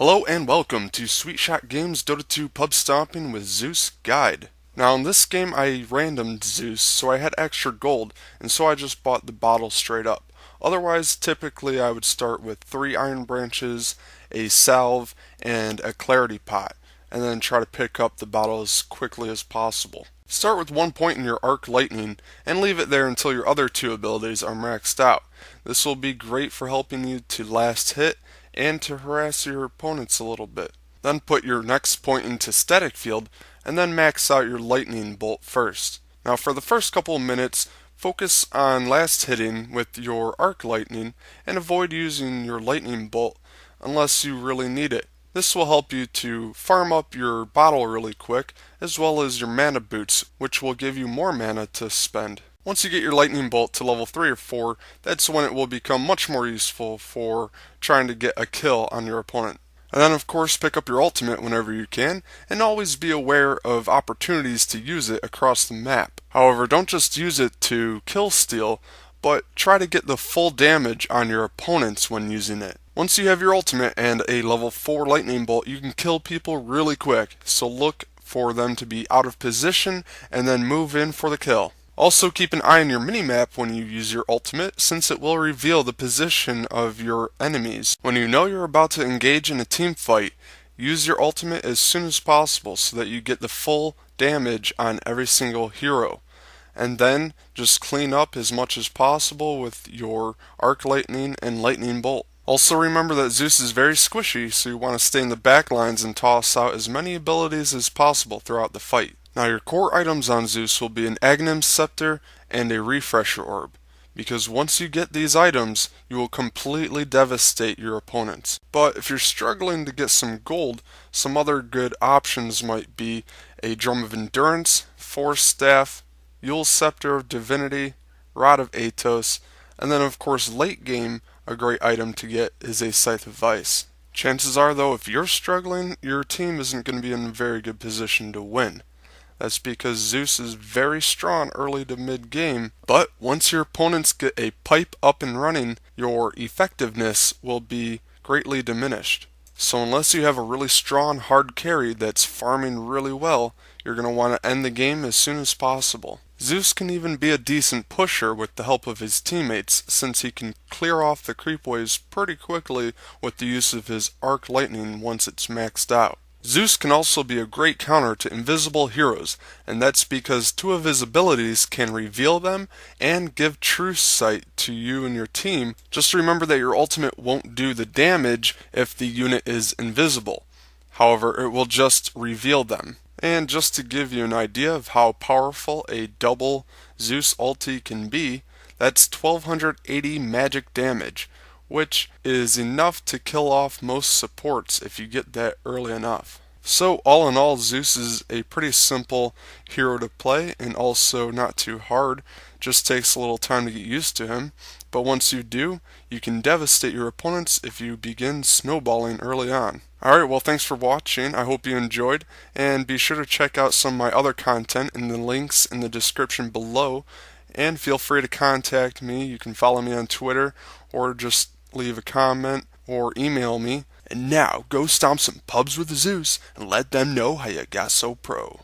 Hello and welcome to Sweet Shot Games Dota 2 Pub Stomping with Zeus Guide. Now in this game I randomed Zeus, so I had extra gold, and so I just bought the bottle straight up. Otherwise, typically I would start with 3 iron branches, a salve, and a clarity pot, and then try to pick up the bottle as quickly as possible. Start with 1 point in your arc lightning, and leave it there until your other 2 abilities are maxed out. This will be great for helping you to last hit, and to harass your opponents a little bit. Then put your next point into static field, and then max out your lightning bolt first. Now for the first couple of minutes, focus on last hitting with your arc lightning, and avoid using your lightning bolt unless you really need it. This will help you to farm up your bottle really quick, as well as your mana boots, which will give you more mana to spend. Once you get your lightning bolt to level 3 or 4, that's when it will become much more useful for trying to get a kill on your opponent. And then of course pick up your ultimate whenever you can, and always be aware of opportunities to use it across the map. However, don't just use it to kill steal, but try to get the full damage on your opponents when using it. Once you have your ultimate and a level 4 lightning bolt, you can kill people really quick, so look for them to be out of position and then move in for the kill. Also keep an eye on your minimap when you use your ultimate, since it will reveal the position of your enemies. When you know you're about to engage in a team fight, use your ultimate as soon as possible so that you get the full damage on every single hero. And then just clean up as much as possible with your arc lightning and lightning bolt. Also remember that Zeus is very squishy, so you want to stay in the back lines and toss out as many abilities as possible throughout the fight. Now your core items on Zeus will be an Aghanim Scepter and a Refresher Orb, because once you get these items, you will completely devastate your opponents. But if you're struggling to get some gold, some other good options might be a Drum of Endurance, Force Staff, Yule's Scepter of Divinity, Rod of Atos, and then of course late game, a great item to get is a Scythe of Ice. Chances are though, if you're struggling, your team isn't going to be in a very good position to win. That's because Zeus is very strong early to mid game, but once your opponents get a pipe up and running, your effectiveness will be greatly diminished. So unless you have a really strong hard carry that's farming really well, you're going to want to end the game as soon as possible. Zeus can even be a decent pusher with the help of his teammates, since he can clear off the creep waves pretty quickly with the use of his arc lightning once it's maxed out. Zeus can also be a great counter to invisible heroes, and that's because 2 of his abilities can reveal them and give true sight to you and your team. Just remember that your ultimate won't do the damage if the unit is invisible. However, it will just reveal them. And just to give you an idea of how powerful a double Zeus ulti can be, that's 1280 magic damage, which is enough to kill off most supports if you get that early enough. So all in all, Zeus is a pretty simple hero to play, and also not too hard. Just takes a little time to get used to him, but once you do, you can devastate your opponents if you begin snowballing early on. Alright, well thanks for watching, I hope you enjoyed, and be sure to check out some of my other content in the links in the description below, and feel free to contact me. You can follow me on Twitter, or just leave a comment, or email me. And now, go stomp some pubs with Zeus, and let them know how you got so pro.